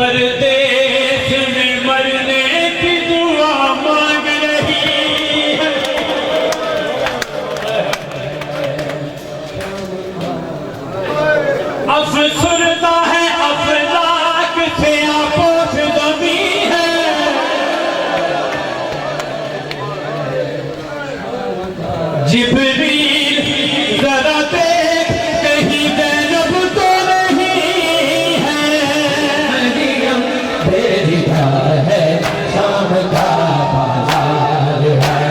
परदेश में मरने की दुआ मांग रही है। अफसरदा है अफलाक से आपोश दमी है। जिब्रील जरा देख कहीं ज़ैनब तो नहीं है। मरियम बेरिदा है शाम का बाजार है।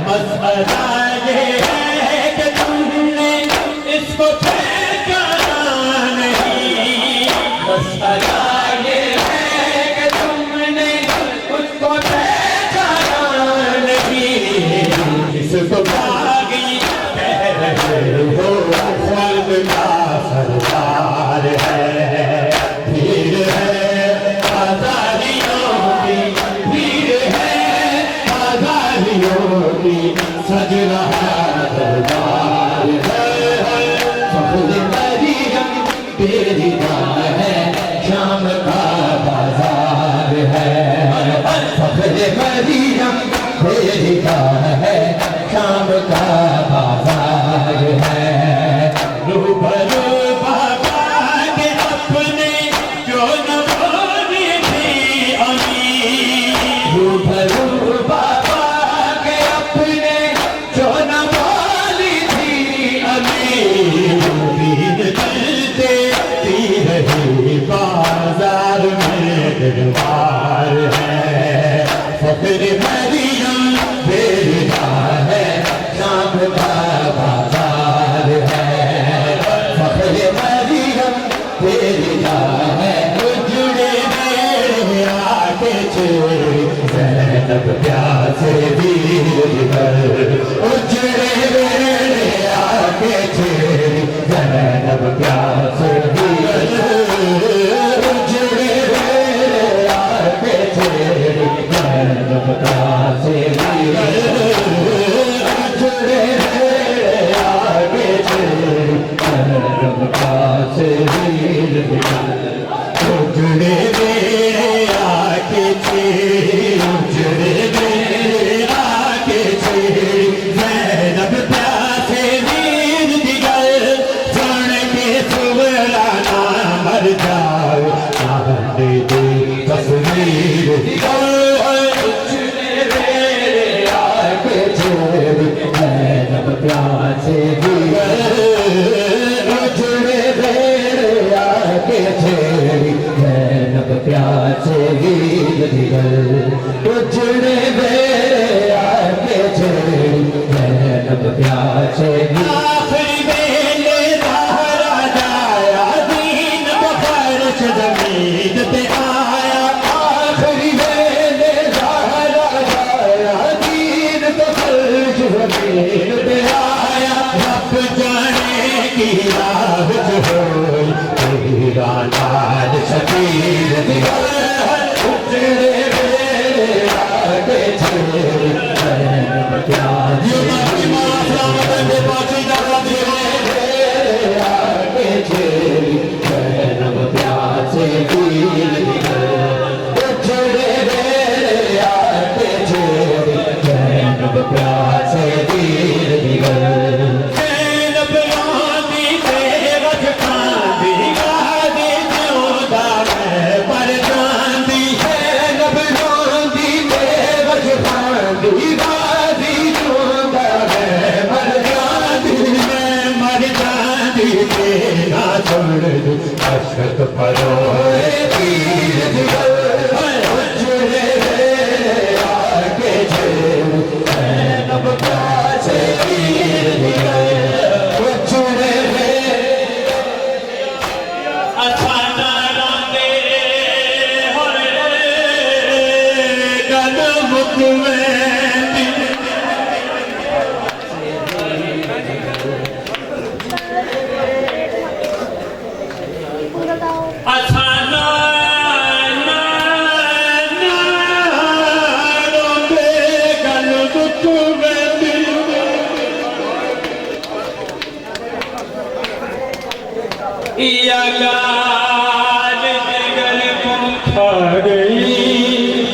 मसला ये है कि तुमने इसको पहचाना नहीं। मसला ये है कि तुमने उसको पहचाना नहीं। इसको भागी कह रहे हो ख्वाब का सरदार है। भीड़ है आजादियों की, भीड़ है आजादियों की, सज रहा दरबार है। फख्र मरियम बेरिदा है शाम का बाजार है। फख्र मरियम बेरिदा है शाम का बाजार है। रूबरू बाबा के अपने जो नवाज़ी थी अमीर। रूबरू बाबा के अपने जो नवाली थी अमीर। दीन चलते ती रही बाजार में दरबार है। फख्र मरियम बेरिदा है शाम का बाजार है। फख्र मरियम बेरिदा है जुड़े मेरे आके चोरी ज़ैनब प्यासे वीर पर। उजड़े मेरे आके चेरी ज़ैनब प्यासे वीर। उजड़े मेरे आके चेरी ज़ैनब प्यासे वीर। उजड़े मेरे आके चेरी ज़ैनब प्यासे वीर। जुड़े मेरे आके चेरी, जुड़े मेरे आके चेरी ज़ैनब प्यासे वीर दिगर। सुन के सुवरा ना मर जाओ चाहते दे तस्वीर दिगर। उजड़े मेरे आके चेरी ज़ैनब प्यासे वीर। उजड़े मेरे आके चेरी ज़ैनब प्यासे वीर दिगर। उजड़े मेरे आके चेरी ज़ैनब प्यासे वीर। आखिरी बेले ज़हरा जाया, दीन बफ़र्श ज़मीन पे आया। आखिरी वेले ज़हरा जाया, दीन तो फर्श ज़मीन पे आया। रब जाने की राह जो होई, तेरा नाल शबीर दिगर। उजड़े मेरे आके चेरी ज़ैनब प्यासे आके चेरी ज़ैनब प्यासे वीर दिगर। उजड़े मेरे आके चेरी ज़ैनब प्यासे वीर दिगर। ज़ैनब रानी तेरज कांदी, गादी ज्योदा मैं पर जांदी। ज़ैनब रानी तेरज कांदी, गादी ज्योदा मैं मर जांदी। मैं मर जांदी तेरा छोड़ दूं अशक परोए वीर दिगर। उजड़े मेरे आके चेरी ज़ैनब प्यासे वीर दिगर। उजड़े असाना रांदे होए गल मुकवेंदी। असाना रोंदे गल मुकवेंदी। या गाल दिगर खा गई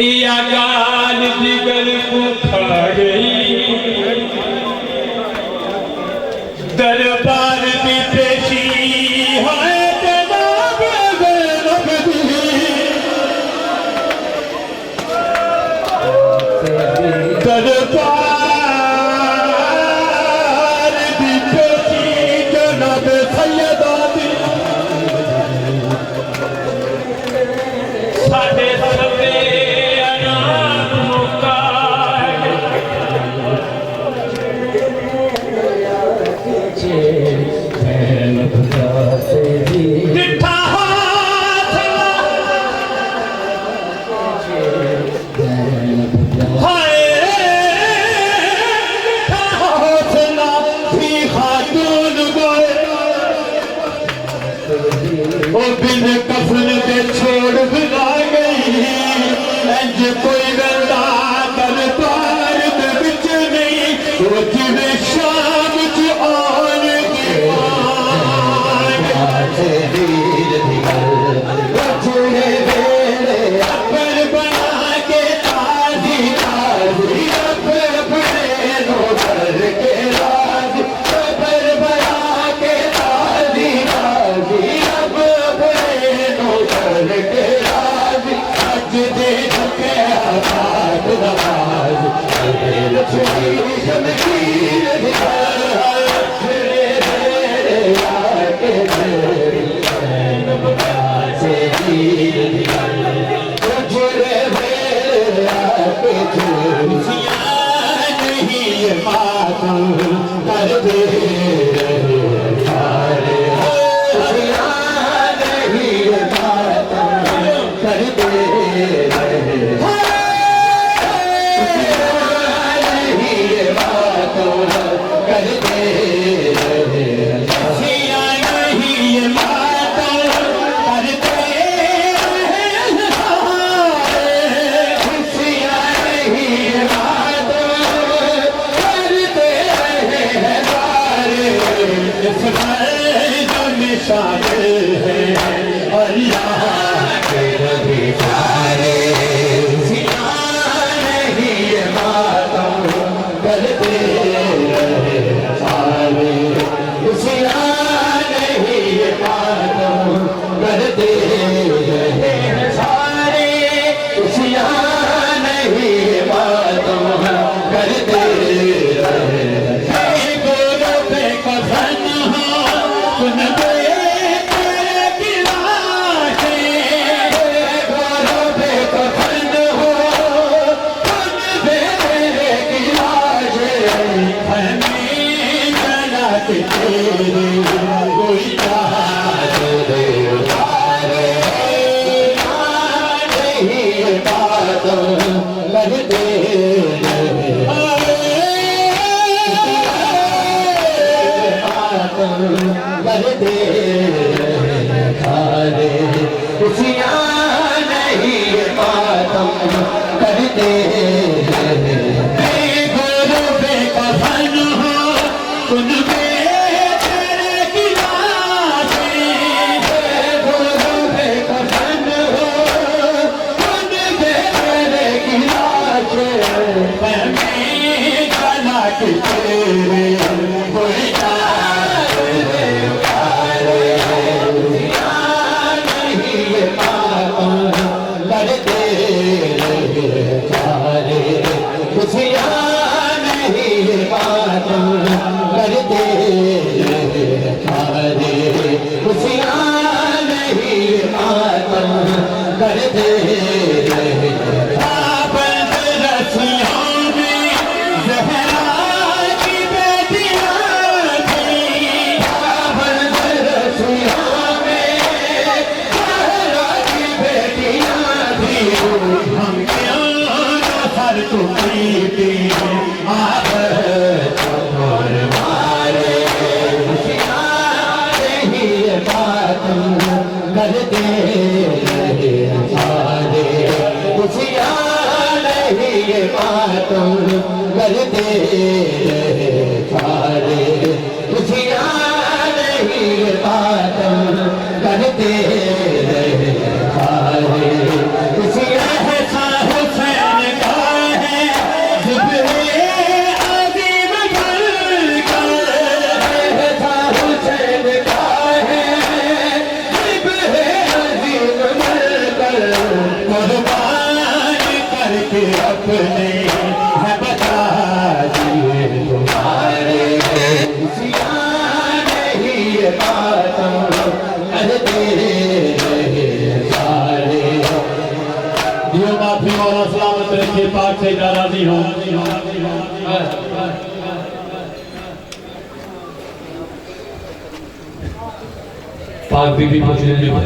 या गाल जिगर को खा गई दरबार में पेशी है दरबार में पेशी जनाब सैयदादी साढ़े सबे बिन कफन के छोड़ बिना गई इंज कोई बंदा दरबार दे विच नहीं वो जिवें शाम च आन के वीर दी गल जुड़े वेले अपन बना के ताजी ताजी अपन बने नो कर के राज अपन बना के ताजी ताजी के राज अज दे झुके आबाद नवाज लक्ष्मी शमशीर नहीं मातम करते शामिल है अल्लाह के नबी प्यारे नहीं मातम करते रहे सारे नहीं मातम करते रहे सारे नहीं मातम करते रहे गोरों पे कफन हो सुन करते रहे सारे खुशियाँ नहीं ये मातम करते रहे सारे खुशियाँ नहीं ये मातम करते रहे सारे खुशियाँ हुसैन का है जिब्रे अजीम हुसैन का है जिब्रे अजीम कुर्बान करके अपने है बता दिए तुम्हारे खुशियाँ नहीं ये मातम करते रहे सारे दियो माफी और सलामत रखे पाक से राजी हूँ पाक बीबी मस्जिद में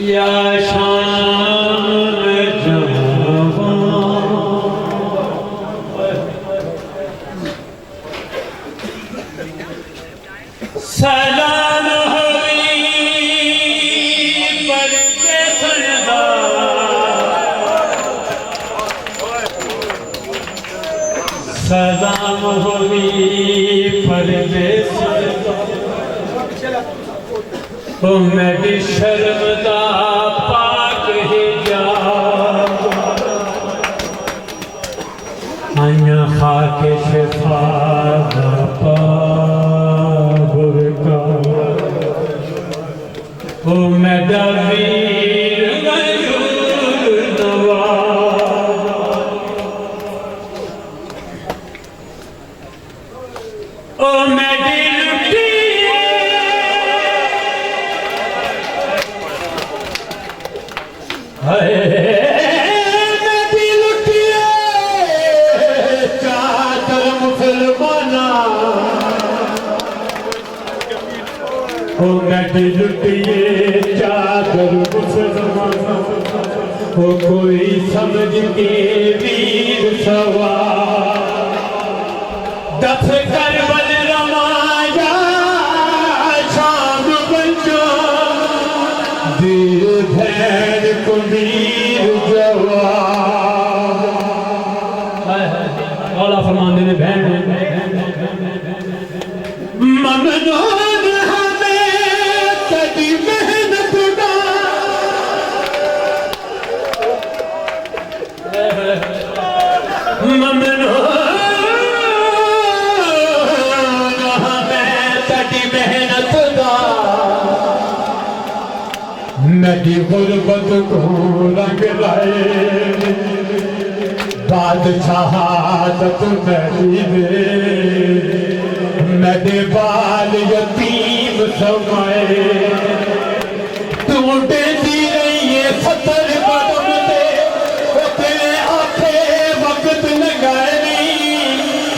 या शान जहां सलाम हरी पर के सलाम हरी पर ओ मैं भी शर्मदा पाक ही जा आया खाके शिफा का ओ मैं दवीर गयूर नवाज ओ मैं दिल चादर मुसलमाना ओ नदी लुटिए चादर मुसलमाना ओ कोई समझ के वीर सवार दस करबल रमाया शाम बंजो दिल भैन को वीर जवान औला फरमाने ने बहन ममनून हमें कदी मेहनत का ममनून हमें कदी मेहनत का नदी गुर्बत को रंग लाए बादशाहत नहीं दे नदी बाल यतीम समाए टूटे दी रही है 70 कदम दे तेरे आखे वक्त लगाए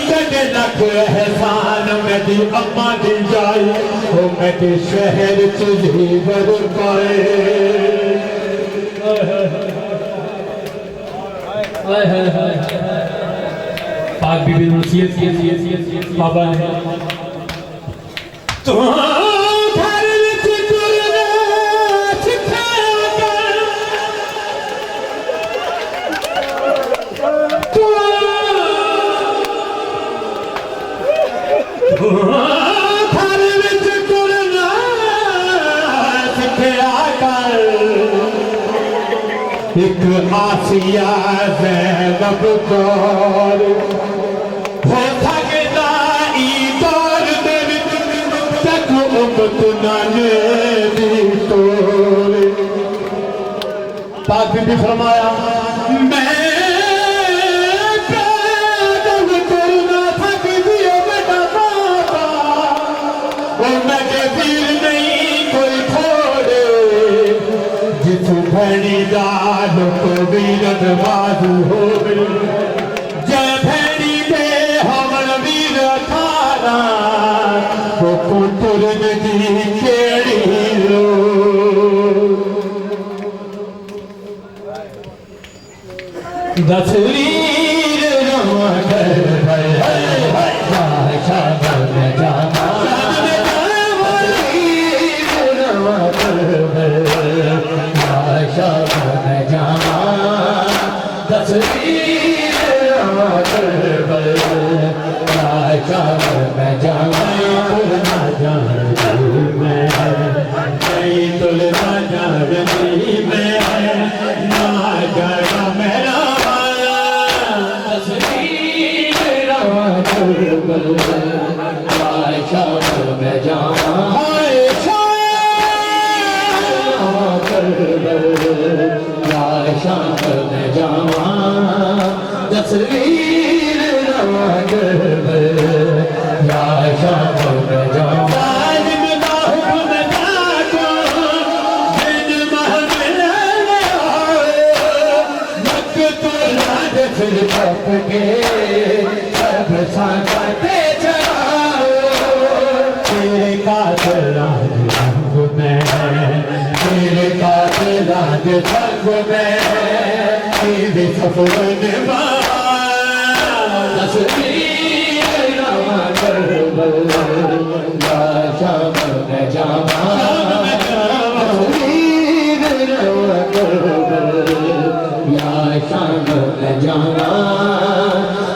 तेरे लख एहसान मेरी अम्मा दी जाए वो मेरे शहर च जीवर पाए पाक बीबी नसीहत बाबा ने तो घर विच तुरना सिखाया तू घर विच तुरना सिखाया कर एक आसिया ज़ैनब दौर हो सकता ई दौर दे विच तक उम्मत नाने दी तोर फिर भी फरमाया मैं पैदल तुरना थक दिया बेटा बाबा और मैं के पीर नहीं कोई थोड़े जिस भैनी दाल को वीरत बाजू हो गई जय भैनी दे हमर वीर थाना वो पुत्र दी केड़ी लो दसवीर रवा कर बादशाह बन जामा दसवीर रवा कर बादशाह बन जामा दसवीर रवा कर बादशाह बन जामा तुलना जानती मैं नहीं तुलना जानती मैं ना जाना मेरा तस्वीर रवा फिर पप के सब सांगते चलाओ तेरे कातिल राज संग में तेरे कातिल राज संग में तेरे सफर निभा तस्वीर रवा करबल शाम में जामा तस्वीर रवा करबल या शाम में जामा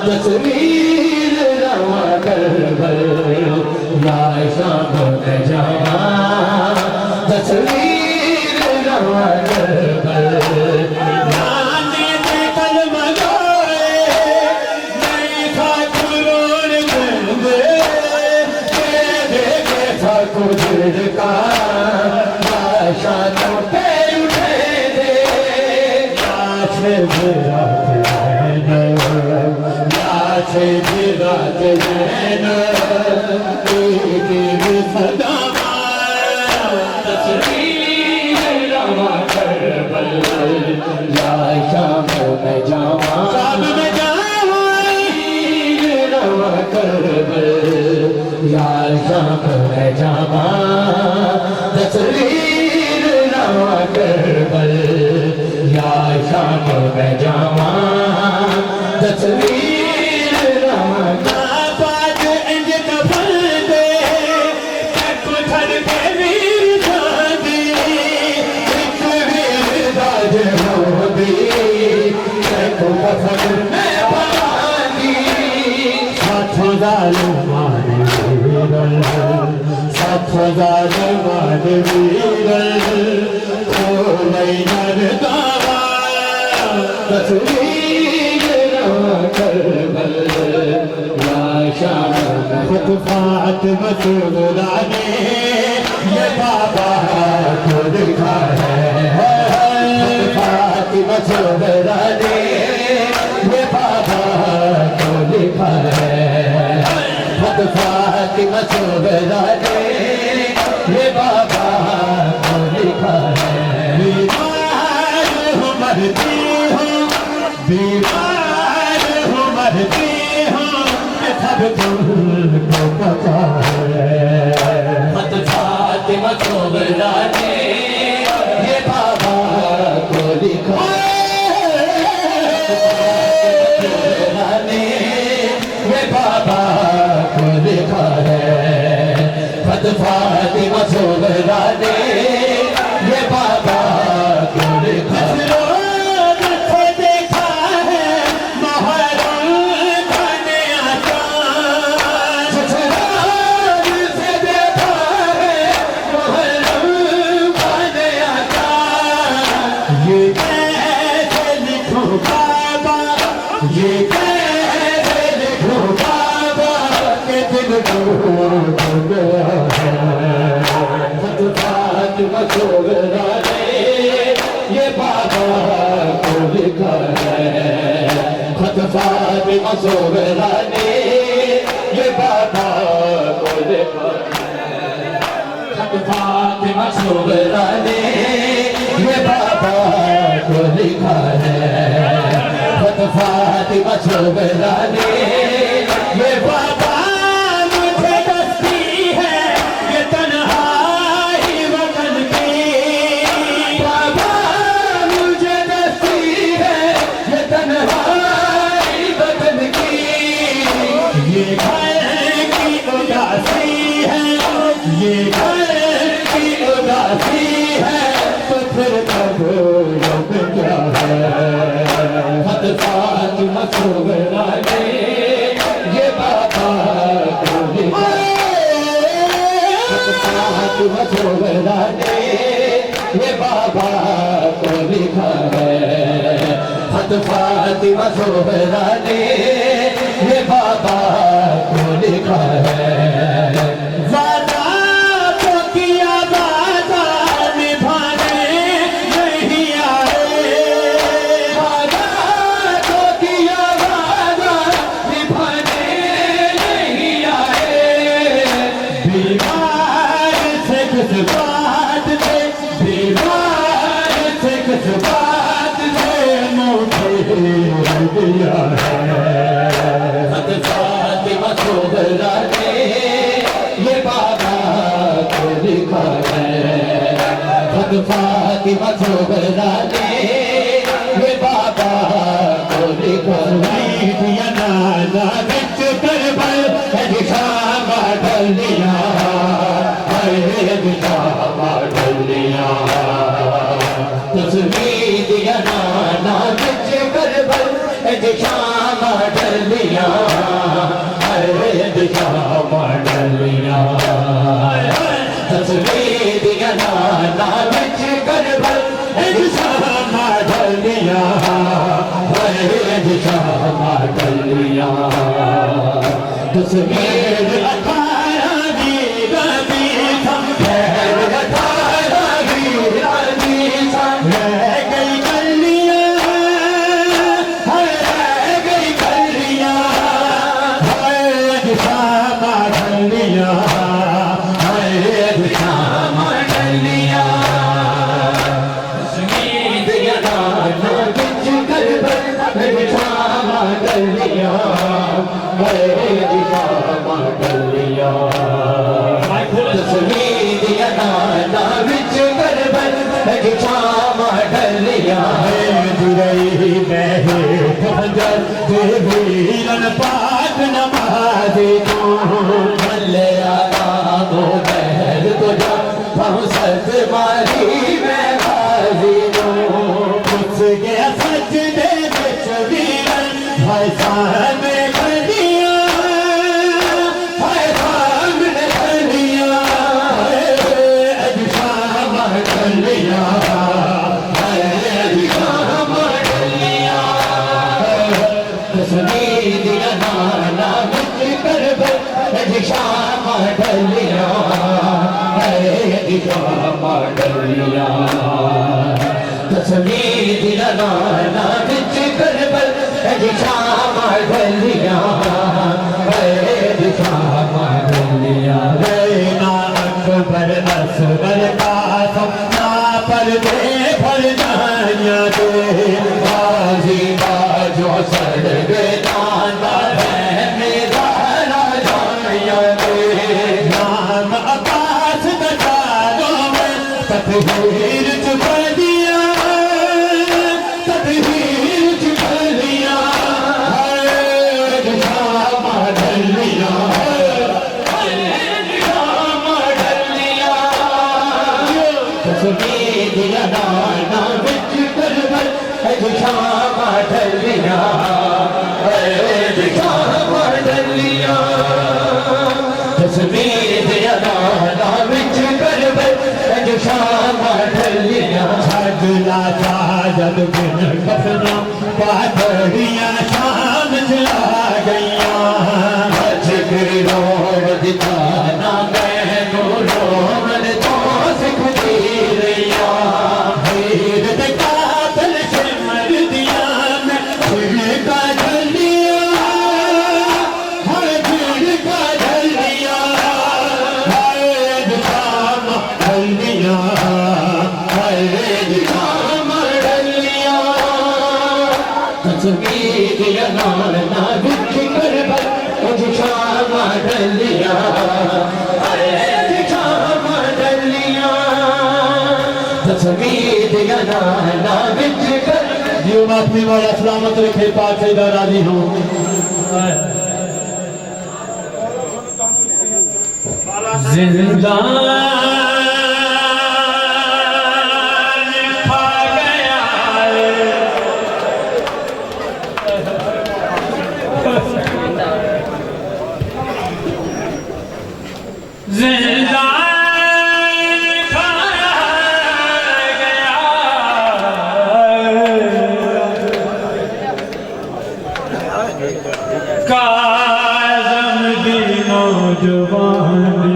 तस्वीर रवा करबल या शाम में जामा तस्वीर रवा करबल नाने ने कलमा गाए नहीं था कुरोड़ गंदे देखे था कुदर का शानों पे उठे दे से विराज जैन तेरी सदा तस्वीर रवा करबल या शाम में जामा रवा करबल या शाम में जामा तस्वीर रवा करबल या शाम में जामा तस्वीर रवा बात इंज कफल दे पत्थर पे वीर जादी एक वीर दाज मोदी को कफल में बांधी साथों जालिमान वीरल साथों जालिमान वीरल ओ नैनर दावा तस्वीर करबल या शाम खुद फातिमा सुगरा ने ये बाबा को दिखा है फातिमा सुगरा ने ये बाबा को दिखा है खुद फातिमा सुगरा ने ये बाबा को दिखा है बीमार हूँ मरती हूँ बीमार हूँ मरती हूँ सब तुमको पता है मत फातिमा सुगरा ने ये बाबा को लिखा ने ये बाबा को लिखा है मत फातिमा सुगरा ने ये बाबा को लिखा है ये कैसे लिखूं बाबा के दिल को गया है फातिमा सुगरा ने ये बाबा को लिखा है खत फातिमा ज़ोहरा ने ये बाबा को लिखा है खत फातिमा ज़ोहरा ने ये बाबा को लिखा है खत फातिमा ज़ोहरा ने ये बाबा मुझे दस्ती है ये तन्हाई वतन की बाबा मुझे दस्ती है ये तन्हाई वतन की ये घर की उदासी है, ये घर की उदासी है, तो फिर कब योग क्या है। खत फातिमा ज़ोहरा ने ये बाबा को लिखा खत फातिमा ज़ोहरा ने ये बाबा को लिखा है खत फातिमा ज़ोहरा ने ये बाबा को लिखा है वादा तो किया, वादा निभाने नहीं आए, वादा तो किया वादा निभाने नहीं आए बीमार से किस बात से, बीमार से किस बात से मुझे दिया है। खत फातिमा ज़ोहरा ने ये बाबा को लिखा है खत फातिमा ज़ोहरा ने ये बाबा को लिखा है दिया नाना बिच करबल शामा ढलिया, शामा ढलिया, तस्वीर दिया नाना बिच करबल शामा ढलिया शामा ढलिया, तस्वीर दिया नाना बिच करबल शामा ढलिया, शामा ढलिया, तस्वीर अठारह की रबी खैर, अठारह वीरानी रह गई गलियां, रह गई गलियां, शामा ढलिया, शामा ढलिया तस्वीर दिया नाना बिच करबल शामा ढलिया शामा ढलिया तस्वीर दिया नाना बिच करबल शामा ढलिया जुरई बहे खंजर देवीरन पाक नमाज़ी को भले आया तो बहर तो जा सत मारी मैं बाजी नो घुस गया सजदे विच वीरन भाई सामने खड़िया, भाई सामने खड़िया, शामा ढलिया, शामा ढलिया तस्वीर दिया नाना बिच करबल शामा ढलिया शामा ढलिया तस्वीर दिया नाना बिच करबल शामा ढलिया शामा ढलिया ना अकबर असगर कासम ना पर्दे फर जाया दे, बाजी बाजो सड़ नाना है मेरा राजा नाम अब्बास दजारों में तकदीर चुका दिया, तकदीर चुका दिया, शामा ढलिया, शामा ढलिया तस्वीर दिया नाना बिच करबल शामा ढलिया शामा ढलिया तस्वीर दिया नाना बिच करबल शामा ढलिया छगला साजद बिन कफना पाथड़ियाँ शाम चला गईया, रोड दिखाना मैनू रोमन तो सिख दी रैया हीर तस्वीर ना बिच करबल उज शाम डलिया तस्वीर ना बिच कर जीव माफी वाला सलामत रखे पाक सईदा राजी हो काज़म दी नौजवानी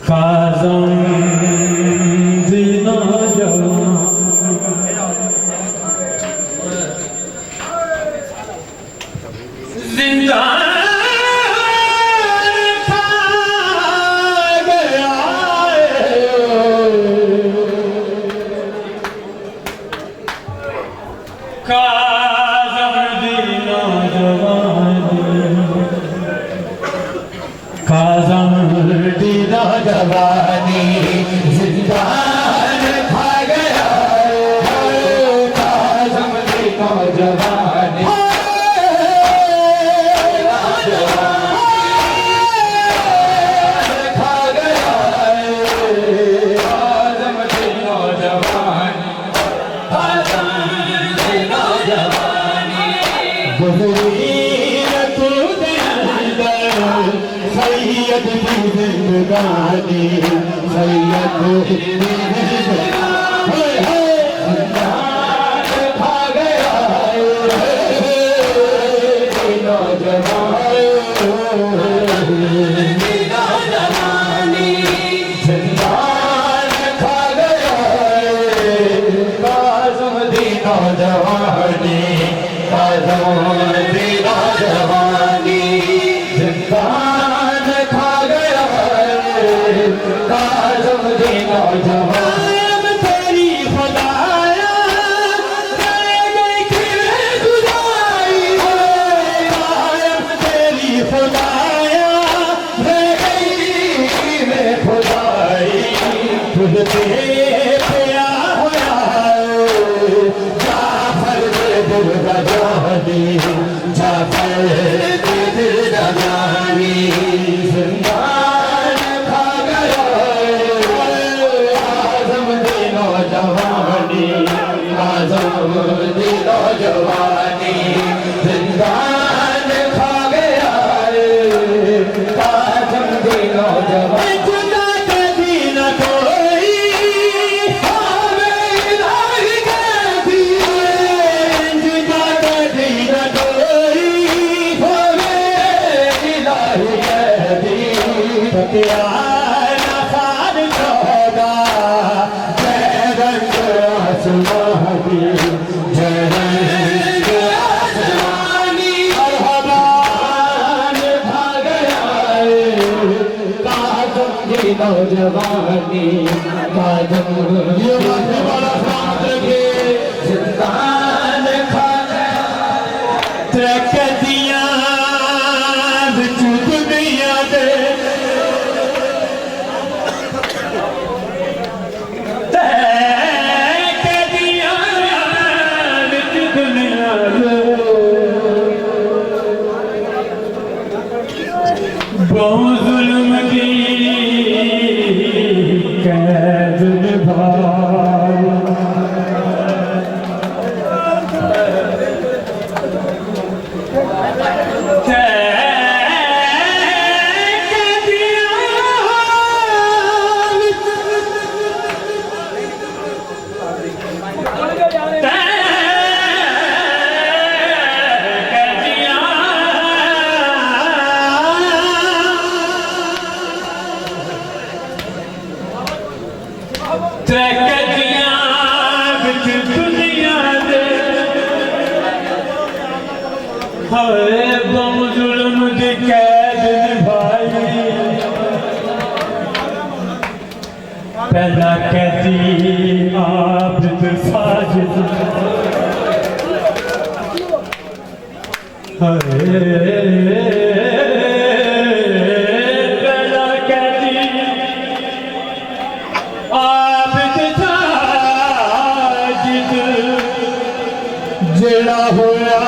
काज़म दी नौजवानी जिंदान खा गया काज़म दी नौजवानी जिंदान खा गया काज़म दी नौजवानी खा गया काज़म दी नौजवानी काज़म दी नौजवानी सैयद की जिंदगानी सैयद की खा गया नौजवानी जिंदान खा गया काज़म दी नौजवानी काज़म दी नौजवानी जिंदान खा गया काज़म दी नौजवानी तेरी खुदाया तेरी खुदाया खुदाई तुझसे प्या होया जाफर दे दिल रजानी जाफर दे दिल रजानी जिंदान खा गया काज़म दी नौजवानी काज़म दी नौजवानी जिंदान खा गया काज़म दी नौजवानी जुदा कभी न कोई जुदा कभी न कोई क्या नफार होगा जय रंग आसमां की जय रंग आसमानी मरहबान खा गया काज़म दी नौजवानी काज़म ये माथे वाला साथ रखे जिंदान खा गया तरक्तियां बिच दुनिया दे बहुत जुल्म की कैद निभाई जुल्म की कैद निभाई पहला कहती आबिद साजिद पहला कहती आबिद साजिद जेड़ा होया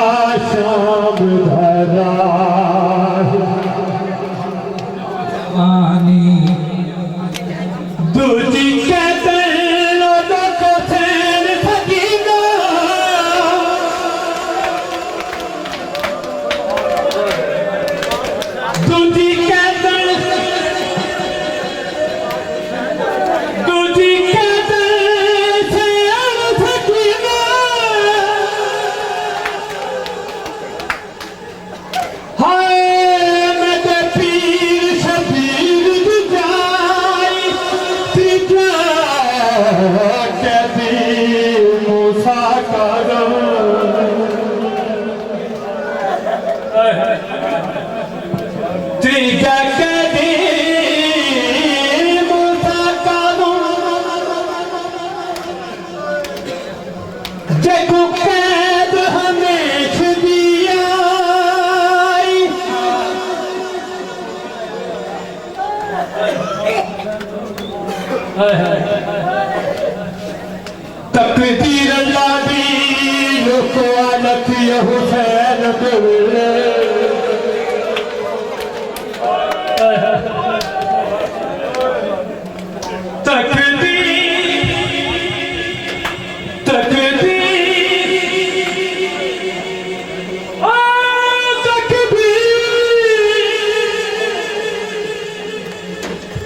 शाम धरा दूजी कहते लोगों को सैन थकीगा दूजी कहते सैन थकीगा हाय मैं ते पीर शबीर दी जाई कहती मूसा करो त्रिजा कहती मूसा करो देखो कैद हमेशा दिया तकदीर अल्लाह दी लोको आलत ये हुसैन दिले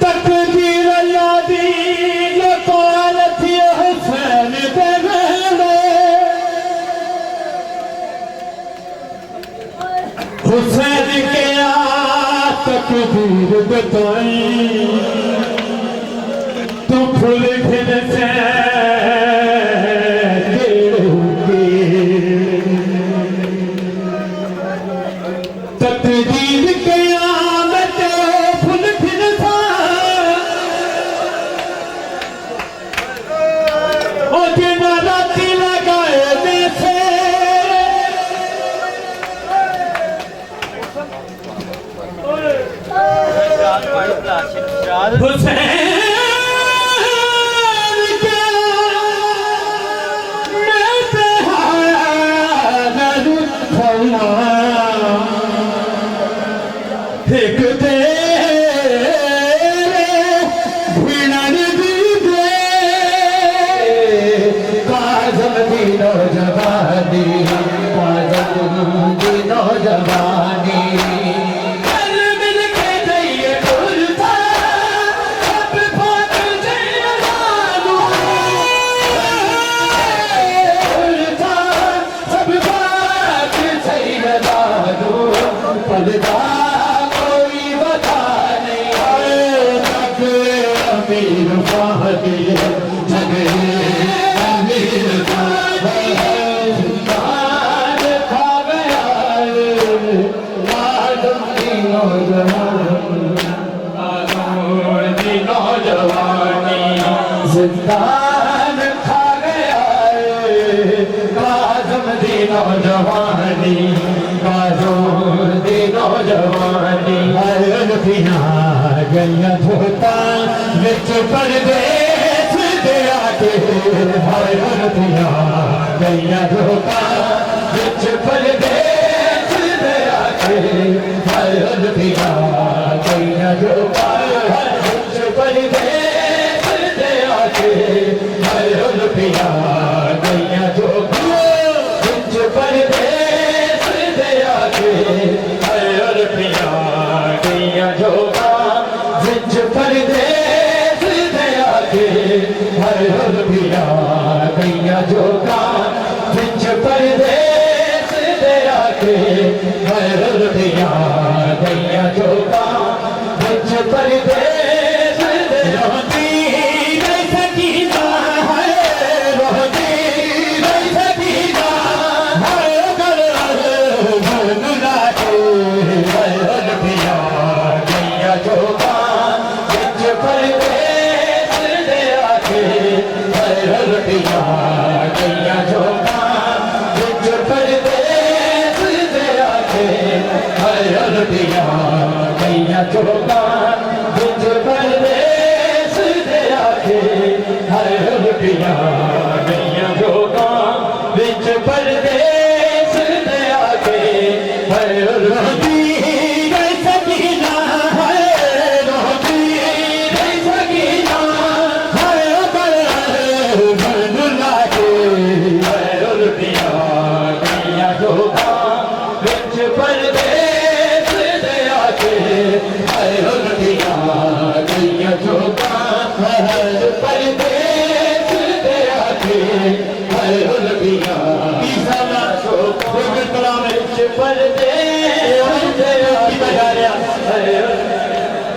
तकदीर अल्लाह दी लोको आलत ये हुसैन दिले हुसैन के आ तकदीर बताई तू फूल खिल से तकदीर के आमत फूल खिल था ओ जिना राती लगाए देसे हुसैन के मैं तेहार रुखना एक तेरे भिड़न दी दे काजम दी नौजवानी काजम दी नौजवानी कोई बता नहीं तक अमीर फाहदी जगे अमीर सुल्तान खा गया आदम की नौजवानी सुल्तान खा गया आदम की नौजवानी नौजवानी अरबियाँ गैया धोता बिच परदेस दे आके अरबियाँ गैया धोता बिच परदेस दे आके अरबियाँ गैया धोता बिच परदेस दे आके अरबियाँ गैया धोता बिच परदेस दे आके अरबियाँ गैया धोता बिच परदेस दे आके अरबियाँ गैया धोता बिच परदेस दे आके अरबियाँ गैया धोता बिच परदेस दे आके सकीना है रोती नहीं सकीना है गैया धोता बिच परदेस दे उल्टियां गईयां जोगा बिच परदेस दे आके हाय उल्टियां गईयां जोगा बिच परदेस दे आके हाय उल्टियां गईयां जोगा बिच परदेस दे आके हाय उल्टियां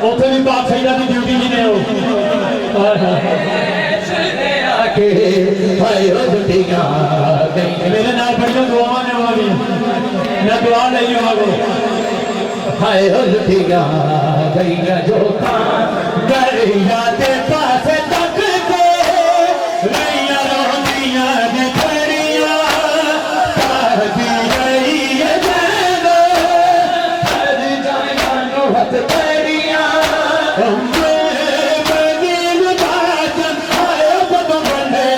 ਉੱਥੇ ਵੀ ਬਾਦਸ਼ਾਹ ਦੀ ਡਿਊਟੀ ਨਹੀਂ ਨੇ ਉਹ ਮੇਰੇ ਨਾਲ ਬੜੀਆਂ ਦੁਆਵਾਂ ਨੇ ਉਹਨਾਂ ਦੀਆਂ ਮੈਂ ਦੁਆ ਲਈ ਆਵਾਂਗਾ हाय उल्टियां गईयां जोगा दरिया के पास तक के रैया रोंदियां ने खड़ियां कहती रही है जैनो हर जाया नो हथ पैरियां बनील बाजन हाय बब बने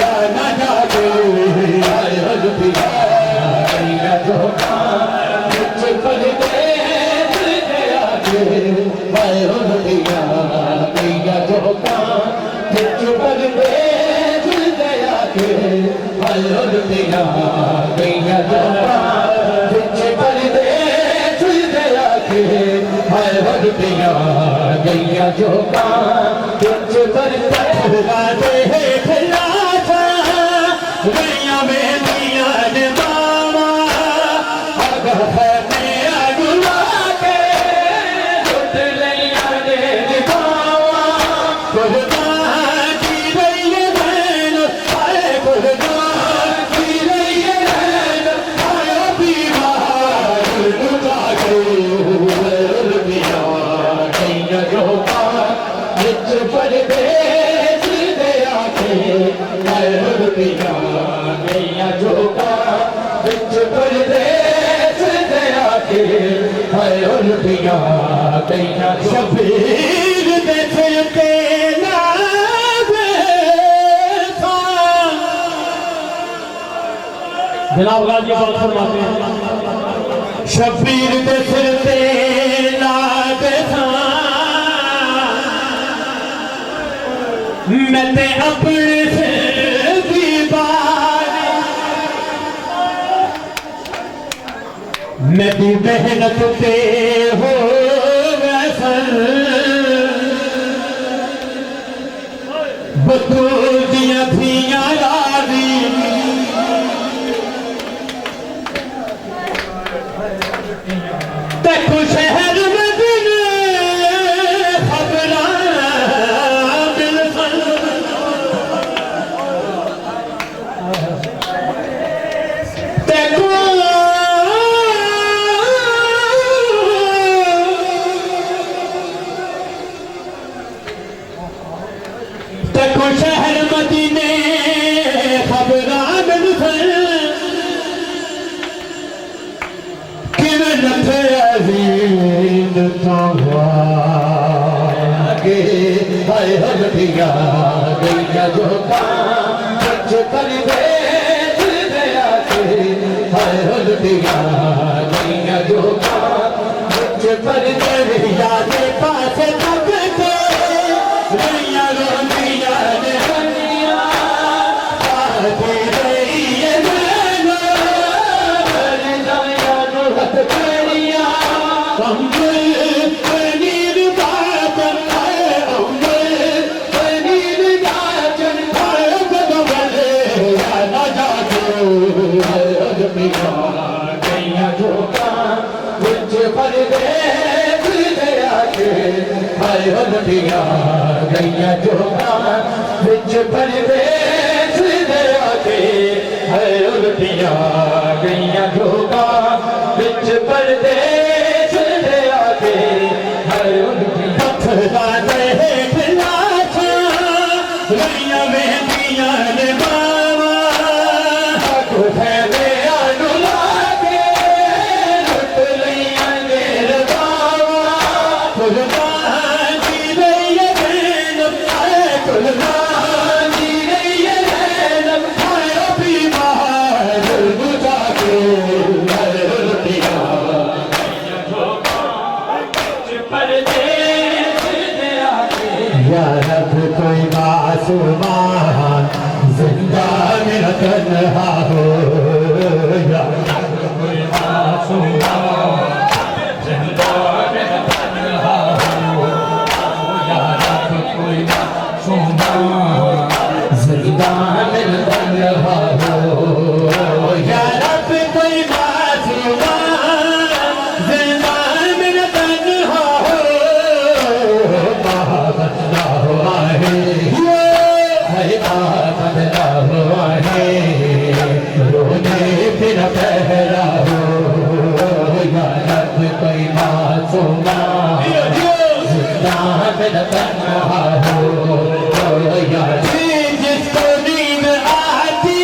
या न जागे हाय उल्टियां गईयां जोगा बिच परदेस दे आके हाय उल्टियां गईयां जोगा बिच परदेस दे आके हाय उल्टियां गईयां जोगा बिच परदेस दे आके हाय उल्टियां गईयां जोगा बिच परदेस दे खिला था रैया बेलियां ने मामा अगर है शबीर दे सिर ते जनाब गाजी बात फरमाते हैं शबीर दे सिर ते लाग था मैं ते अपने सिर की बात मेरी मेहनत ते हो बतूल दिया थियां यारी तेको शहर में दिन खबरां मिलसन तेको शहर मदीने खबरां मिलसन किवें नथे अजीम तावा के हाय उल्टियां गईयां जोगा बिच परदेस दे आके हाय उल्टियां गईयां जोगा बिच परदेस यादे पास तक के रैया रोंदियां ने खड़ियां कहती रही है जैनो हर जाया नो हथ पैरियां बनील बाजन बनील गाजन हाय बब बने या न जागे हाय उल्टियां गईयां जोगा बिच परदेस दे आके हाय उल्टियां गईयां जोगा बिच परदेस दे आके हाय उल्टियां गईयां जोगा बिच परदेस दे आके हाय उल्टियां पत्थर दे खिला था रैया बेलियां मासूमान जिंदा मेरा तन्हा हो या कोई मासूमान जिंदा मेरा तन्हा हो या रब कोई मासूमान जिंदा मेरा तन्हा हो या रब कोई मासूमान जिंदा मेरा तन्हा हो बदला हुआ है बदला हुआ है रोने फिर पहरा हो या रब कोई मासूमान जिंदा मेरा तन्हा हो या जिसको नींद आती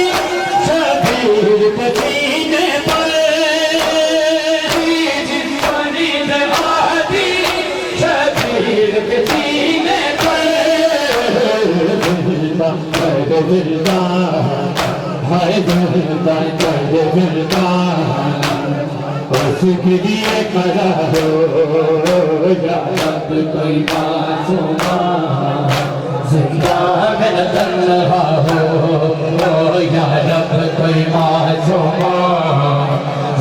शबीर के सीने पर जिसको नींद आती शबीर के सीने पर दिलदा हाय दिलदा दिलदा उसके लिए करा हो या रब कोई मासूमान जिंदा मेरा तन्हा हो या रब कोई मासूमान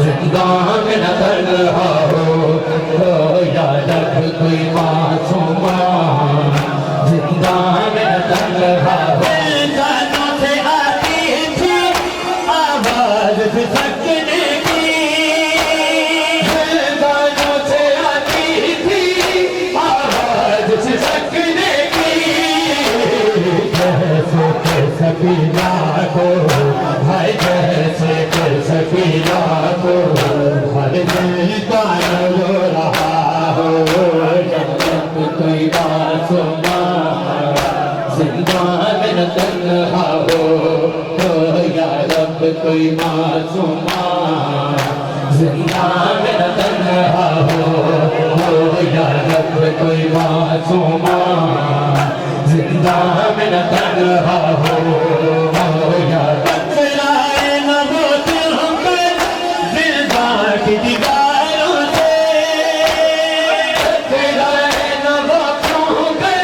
जिंदा मेरा तन्हा हो या रब कोई मासूमान जिंदा मेरा तन्हा हो कानों से आती थी आवाज फिसकने की गानों से आती थी आवाज सिसकने की जैसे के सफीना को भाई जैसे के सफीना को हर दिल का रो रहा हो रब कोई मासूमान जिंदा मेरा तन्हा हो या रब कोई मासूमान जिंदा मेरा तन्हा हो या रब कोई मासूमान जिंदा मेरा तन्हा हो या टकराए न वो दिल हम पर जिंदा की दीवारों से तेरा न वक्तों के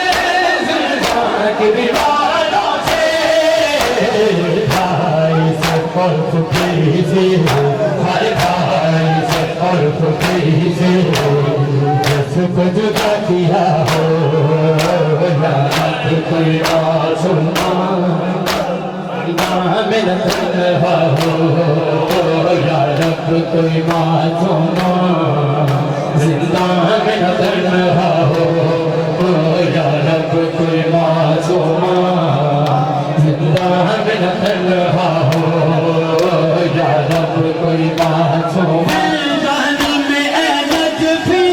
जिंदा की दीवारों से भाई से और खुशी से भाई से और खुशी से जिसको जुदा किया हो या रब कोई मासूमान जिंदा मेरा तन्हा हो या रब कोई मासूमान जिंदा मेरा तन्हा हो या रब कोई मासूमान जिंदा मेरा तन्हा हो या रब कोई मासूमान जानी में ऐनक भी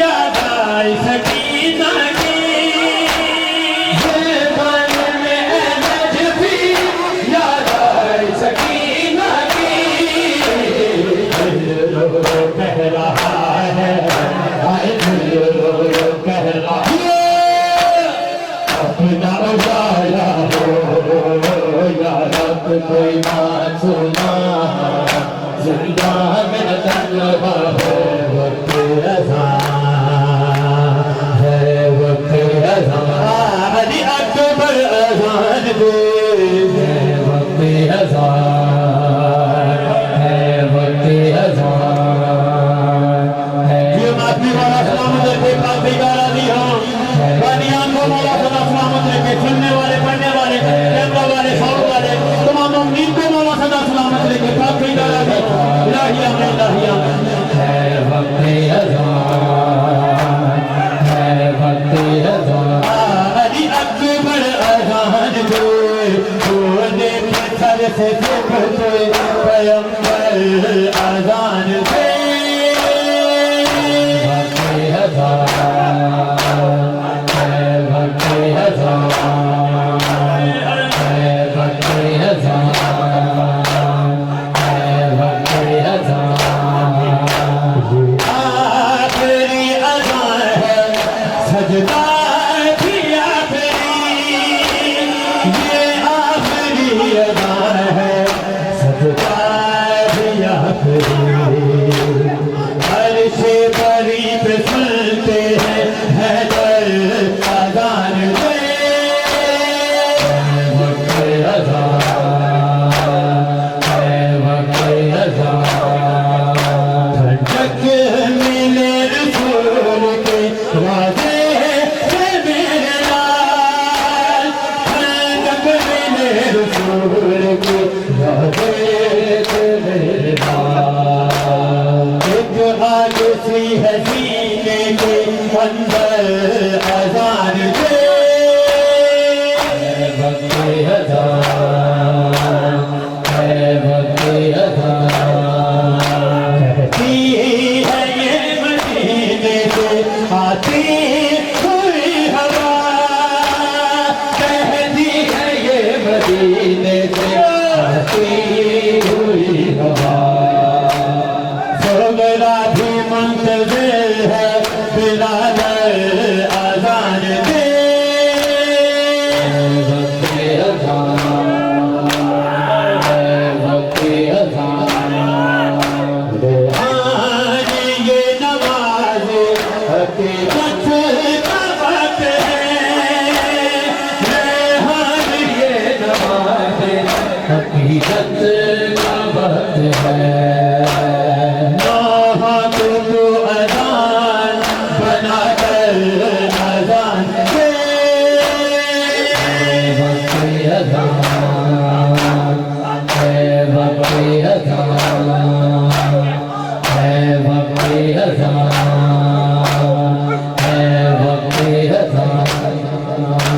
याद आई सकीना की गाने में ऐनक भी याद आई सकीना की कह रहा है हाय दिल कह रहा है अपना उजाला हो या रब कोई मासूमान जिंदा मेरा तन्हा हो वक्त अज़ान है वक्त अज़ान अली अकबर अज़ान दे है वक्त अज़ान है वक्त अज़ान है ये माफी वाला सलामत रखे काफी गारा दी हो बनियान को मौला सदा सलामत रखे सुनने वाले पढ़ने वाले कैमरा वाले साउंड वाले तमाम मुमीन को मौला सदा सलामत रखे काफी गारा दी इलाहिया में इलाहिया है वक्त अज़ान है वक्त अज़ान अली अकबर अज़ान दे बोले के सर से सिमरते पैगंबर अज़ान दे वक्त अज़ान है वक्त अज़ान है वक्त अज़ान है वक्त अज़ान आखिरी अज़ान है सजदा भी आखिरी ये आखिरी अज़ान है सजदा भी आखिरी अर्श बरी पे सुनते हैं हैदर अज़ान दे इज्जत का वक्त है तुम अजान बना कर अजान दे वक्त अज़ान है वक्त अज़ान है वक्त अज़ान है वक्त अज़ान है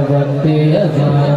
वक्त अज़ान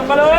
Kalau